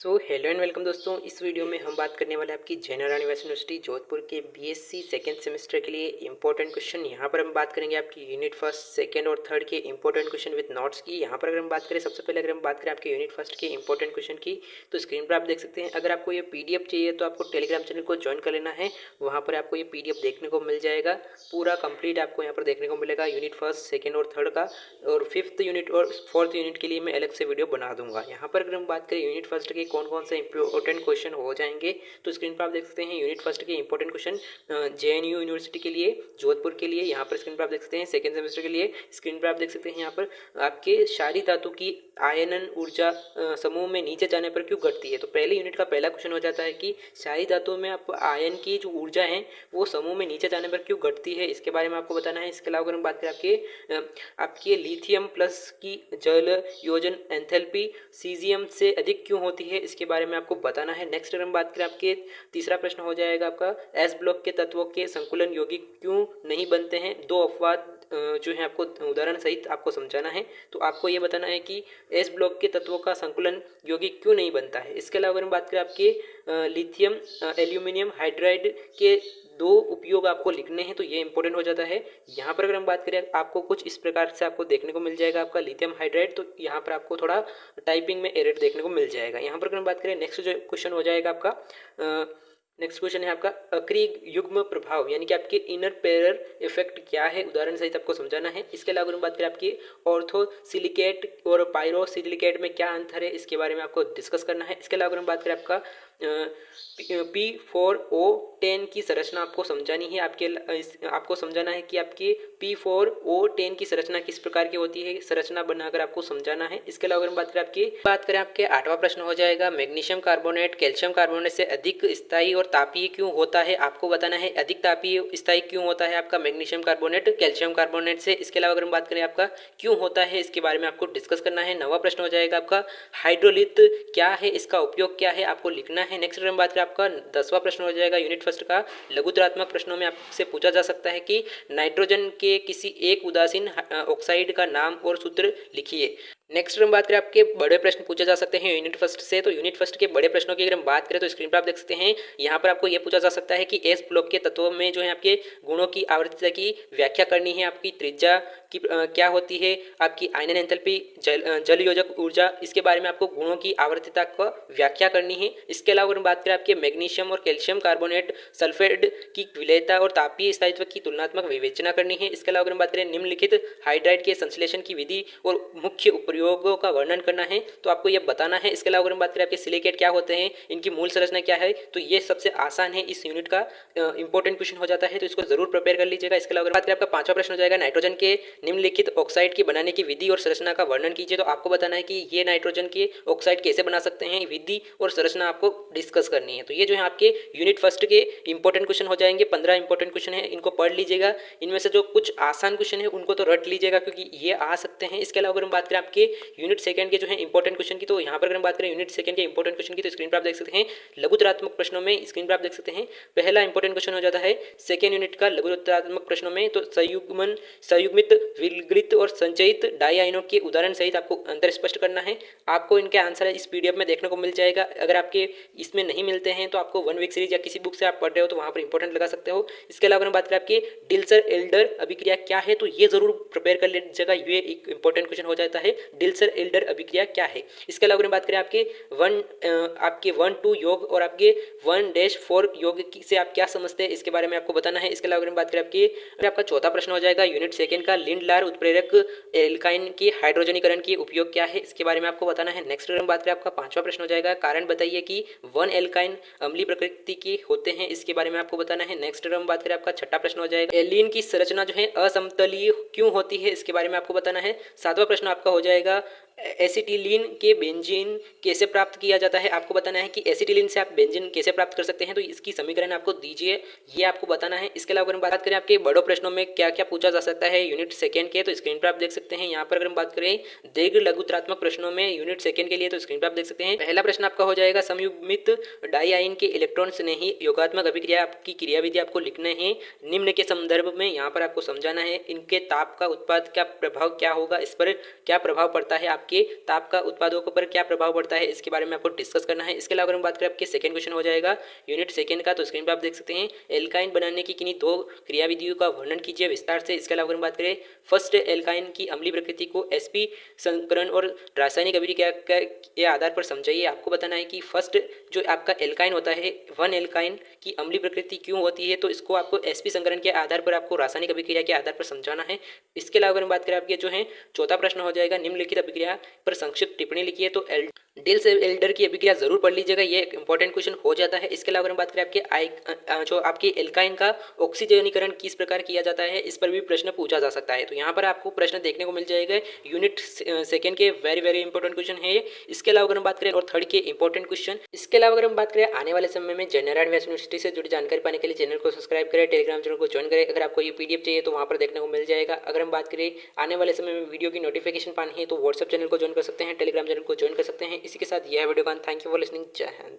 Hello and welcome दोस्तों। इस video में हम बात करने वाले आपकी जैन रानी वैष्णो यूनिवर्सिटी जोधपुर के बीएससी सेकेंड सेमेस्टर के लिए इंपॉर्टेंट क्वेश्चन। यहाँ पर हम बात करेंगे आपकी यूनिट फर्स्ट, सेकंड और थर्ड के इंपॉर्टेंट क्वेश्चन विद नोट्स की। यहाँ पर अगर हम बात करें, सबसे पहले अगर हम बात करें आपके यूनिट फर्स्ट के इंपॉर्टेंट क्वेश्चन की, तो स्क्रीन पर आप देख सकते हैं। अगर आपको ये पीडीएफ चाहिए तो आपको टेलीग्राम चैनल को ज्वाइन कर लेना है, वहाँ पर आपको ये पीडीएफ देखने को मिल जाएगा। पूरा कंप्लीट आपको यहाँ पर देखने को मिलेगा यूनिट फर्स्ट, सेकेंड और थर्ड का। और फिफ्थ यूनिट और फोर्थ यूनिट के लिए मैं अलग से वीडियो बना दूंगा। यहाँ पर अगर हम बात करें यूनिट फर्स्ट के कौन कौन से इंपॉर्टेंट क्वेश्चन हो जाएंगे, तो स्क्रीन पर आप देख सकते हैं यूनिट फर्स्ट के इंपॉर्टेंट क्वेश्चन जेएनयू यूनिवर्सिटी के लिए, जोधपुर के लिए। यहाँ पर स्क्रीन पर आप देख सकते हैं सेकेंड सेमेस्टर के लिए। स्क्रीन पर आप देख सकते हैं यहाँ पर आपके क्षारीय धातु की आयनन ऊर्जा समूह में नीचे जाने पर क्यों घटती है। तो पहले यूनिट का पहला क्वेश्चन हो जाता है कि क्षारीय धातु में आप आयन की जो ऊर्जा है वो समूह में नीचे जाने पर क्यों घटती है, इसके बारे में आपको बताना है। इसके अलावा अगर हम बात करें आपके लिथियम प्लस की जल योजन एंथैल्पी सीजियम से अधिक क्यों होती है, इसके बारे में आपको बताना है। नेक्स्ट अगर हम बात करें, आपके तीसरा प्रश्न हो जाएगा आपका एस ब्लॉक के तत्वों के संकुलन यौगिक क्यों नहीं बनते हैं। दो अपवाद जो है आपको उदाहरण सहित आपको समझाना है। तो आपको ये बताना है कि एस ब्लॉक के तत्वों का संकुलन यौगिक क्यों नहीं बनता है। इसके अलावा अगर हम बात करें आपके लिथियम एल्यूमिनियम हाइड्राइड के दो उपयोग आपको लिखने हैं, तो ये इंपॉर्टेंट हो जाता है। यहाँ पर अगर हम बात करें, आपको कुछ इस प्रकार से आपको देखने को मिल जाएगा आपका लिथियम हाइड्राइड, तो यहाँ पर आपको थोड़ा टाइपिंग में एरर देखने को मिल जाएगा। यहाँ पर अगर हम बात करें, नेक्स्ट जो क्वेश्चन हो जाएगा आपका नेक्स्ट क्वेश्चन है आपका अक्रिय युग्म प्रभाव, यानी कि आपके इनर पेयर इफेक्ट क्या है, उदाहरण सहित आपको समझाना है। इसके अलावा अगर हम बात करें आपकी ऑर्थोसिलिकेट और पायरोसिलिकेट में क्या अंतर है, इसके बारे में आपको डिस्कस करना है। इसके अलावा अगर हम बात करें आपका P4O10 की संरचना आपको समझानी है। आपको समझाना है कि आपकी P4O10 की संरचना किस प्रकार की होती है, संरचना बनाकर आपको समझाना है। इसके अलावा अगर हम बात करें आपके आठवां प्रश्न हो जाएगा मैग्नीशियम कार्बोनेट कैल्शियम कार्बोनेट से अधिक स्थायी और तापीय क्यों होता है। आपको बताना है अधिक तापीय स्थायी क्यों होता है आपका मैग्नीशियम कार्बोनेट कैल्शियम कार्बोनेट से। इसके अलावा अगर हम बात करें आपका क्यों होता है, इसके बारे में आपको डिस्कस करना है। नवा प्रश्न हो जाएगा आपका हाइड्रोलिथ क्या है, इसका उपयोग क्या है, आपको लिखना है। नेक्स्ट अगर हम बात करें, आपका 10वां प्रश्न हो जाएगा यूनिट फर्स्ट का। लघुतरात्मक प्रश्नों में आपसे पूछा जा सकता है कि नाइट्रोजन के किसी एक उदासीन ऑक्साइड का नाम और सूत्र लिखिए। नेक्स्ट हम बात करें, आपके बड़े प्रश्न पूछे जा सकते हैं यूनिट फर्स्ट से। तो यूनिट फर्स्ट के बड़े प्रश्नों की अगर हम बात करें, तो स्क्रीन पर आप देख सकते हैं यहाँ पर आपको यह पूछा जा सकता है कि एस ब्लॉक के तत्वों में जो है आपके गुणों की आवृत्ति की व्याख्या करनी है। आपकी त्रिज्या की क्या होती है, आपकी आयनन एंथैल्पी जल योजक ऊर्जा, इसके बारे में आपको गुणों की आवर्तता को व्याख्या करनी है। इसके अलावा अगर हम बात करें आपके मैग्नीशियम और कैल्शियम कार्बोनेट सल्फेट की विलेयता और तापीय स्थायित्व की तुलनात्मक विवेचना करनी है। इसके अलावा अगर हम बात करें निम्नलिखित हाइड्राइड के संश्लेषण की विधि और मुख्य उपयोगों का वर्णन करना है, तो आपको यह बताना है। इसके अलावा अगर हम बात करें आपके सिलिकेट क्या होते हैं, इनकी मूल संरचना क्या है, तो ये सबसे आसान है, इस यूनिट का इंपॉर्टेंट क्वेश्चन हो जाता है, तो इसको जरूर प्रिपेयर कर लीजिएगा। इसके अलावा अगर बात करें, आपका 5वां प्रश्न हो जाएगा नाइट्रोजन के निम्नलिखित ऑक्साइड की बनाने की विधि और संरचना का वर्णन कीजिए। तो आपको बताना है कि ये नाइट्रोजन के ऑक्साइड कैसे बना सकते हैं, विधि और संरचना आपको डिस्कस करनी है। तो ये जो है आपके यूनिट फर्स्ट के इंपॉर्टेंट क्वेश्चन हो जाएंगे। 15 इंपॉर्टेंट क्वेश्चन है, इनको पढ़ लीजिएगा। इनमें से जो कुछ आसान क्वेश्चन है उनको तो रट लीजिएगा, क्योंकि ये आ सकते हैं। इसके अलावा अगर हम बात करें आपके यूनिट सेकंड के जो है इंपॉर्टेंट क्वेश्चन की, तो यहाँ पर अगर हम बात करें यूनिट सेकंड के इंपॉर्टेंट क्वेश्चन की, तो स्क्रीन पर आप देख सकते हैं लघुतरात्मक प्रश्नों में, स्क्रीन पर आप देख सकते हैं पहला इंपॉर्टेंट क्वेश्चन हो जाता है सेकंड यूनिट का लघुतरात्मक प्रश्नों में, तो संयुग्मित विलगित और संचयित डाई आयनों के उदाहरण सहित आपको अंतर स्पष्ट करना है। आपको इनके आंसर इस पीडीएफ में देखने को मिल जाएगा। अगर आपके इसमें नहीं मिलते हैं तो आपको 1 वीक सीरीज या किसी बुक से आप पढ़ रहे हो तो वहां पर इंपॉर्टेंट लगा सकते हो। इसके अलावा हम बात करें आपकी डिल्सर एल्डर अभिक्रिया क्या है, तो ये जरूर प्रिपेयर कर लीजिएगा, ये एक इंपॉर्टेंट क्वेश्चन हो जाता है डिल्सर एल्डर अभिक्रिया क्या है। इसके अलावा बात करें आपके 1-2 योग और आपके 1-4 योग से आप क्या समझते हैं, इसके बारे में आपको बताना है। इसके अलावा बात करें आपका चौथा प्रश्न हो जाएगा यूनिट सेकंड का लिंडलार उत्प्रेरक एल्काइन की हाइड्रोजनीकरण की उपयोग क्या है, इसके बारे में आपको बताना है। नेक्स्ट हम बात करें, आपका 5वां प्रश्न हो जाएगा कारण बताइए कि 1 एल्काइन अम्लीय प्रकृति के होते हैं, इसके बारे में आपको बताना है। नेक्स्ट हम बात करें, आपका छठा प्रश्न हो जाएगा एलिन की संरचना जो है असमतलीय क्यों होती है, इसके बारे में आपको बताना है। 7वां प्रश्न आपका हो जाएगा एसिटिलीन के बेंजीन कैसे प्राप्त किया जाता है, आपको बताना है कि एसिटिलीन से आप बेंजीन कैसे प्राप्त कर सकते हैं, तो इसकी समीकरण आपको दीजिए, ये आपको बताना है। इसके अलावा अगर हम बात करें आपके बड़ों प्रश्नों में क्या क्या पूछा जा सकता है यूनिट सेकंड के, तो स्क्रीन पर आप देख सकते हैं। यहाँ पर अगर हम बात करें दीर्घ लघुतरात्मक प्रश्नों में यूनिट सेकंड के लिए, तो स्क्रीन पर आप देख सकते हैं पहला प्रश्न आपका हो जाएगा संयुग्मित डाई आयन के इलेक्ट्रॉन स्नेही योगात्मक अभिक्रिया की क्रियाविधि आपको लिखने हैं निम्न के संदर्भ में। यहाँ पर आपको समझाना है इनके ताप का उत्पाद क्या प्रभाव क्या होगा, इस पर क्या प्रभाव पड़ता है आपके आपके ताप का उत्पादों पर क्या प्रभाव पड़ता है, इसके बारे में आपको डिस्कस करना है। इसके अलावा अगर हम बात करें आपके सेकंड क्वेश्चन हो जाएगा यूनिट सेकंड का, तो स्क्रीन पर आप देख सकते हैं एल्काइन बनाने की किन्हीं 2 क्रियाविधियों का वर्णन कीजिए विस्तार से। इसके अलावा अगर हम बात करें फर्स्ट एल्काइन की अम्लीय प्रकृति को sp संकरण और रासायनिक अभिक्रिया के आधार पर समझाइए। आपको बताना है कि फर्स्ट जो आपका एल्काइन होता है 1 एल्काइन की अम्लीय प्रकृति क्यों होती है, तो इसको आपको sp संकरण के आधार पर आपको रासायनिक अभिक्रिया के आधार पर समझाना है। इसके अलावा अगर हम बात करें आपके जो है चौथा प्रश्न हो जाएगा निम्नलिखित अभिक्रिया पर संक्षिप्त टिप्पणी लिखिए। तो डेल से एल्डर की अभिक्रिया जरूर पढ़ लीजिएगा, ये एक इंपॉर्टेंट क्वेश्चन हो जाता है। इसके अलावा अगर हम बात करें आपके जो आपके एल्काइन का ऑक्सीजनीकरण किस प्रकार किया जाता है, इस पर भी प्रश्न पूछा जा सकता है। तो यहाँ पर आपको प्रश्न देखने को मिल जाएगा यूनिट सेकंड के वेरी वेरी इंपॉर्टेंट क्वेश्चन है ये। इसके अलावा अगर हम बात करें और थर्ड के इंपॉर्टेंट क्वेश्चन, इसके अलावा अगर हम बात करें आने वाले समय में जनरल यूनिवर्सिटी से जुड़ी जानकारी पाने के लिए चैनल को सब्सक्राइब करें, टेलीग्राम चैनल को ज्वाइन करें। अगर आपको ये पीडीएफ चाहिए तो वहाँ पर देखने को मिल जाएगा। अगर हम बात करें आने वाले समय में वीडियो की नोटिफिकेशन पानी है तो व्हाट्सएप चैनल को ज्वाइन कर सकते हैं, टेलीग्राम चैनल को ज्वाइन कर सकते हैं। इसी के साथ यह वीडियो का थैंक यू फॉर लिसनिंग। जय हिंद।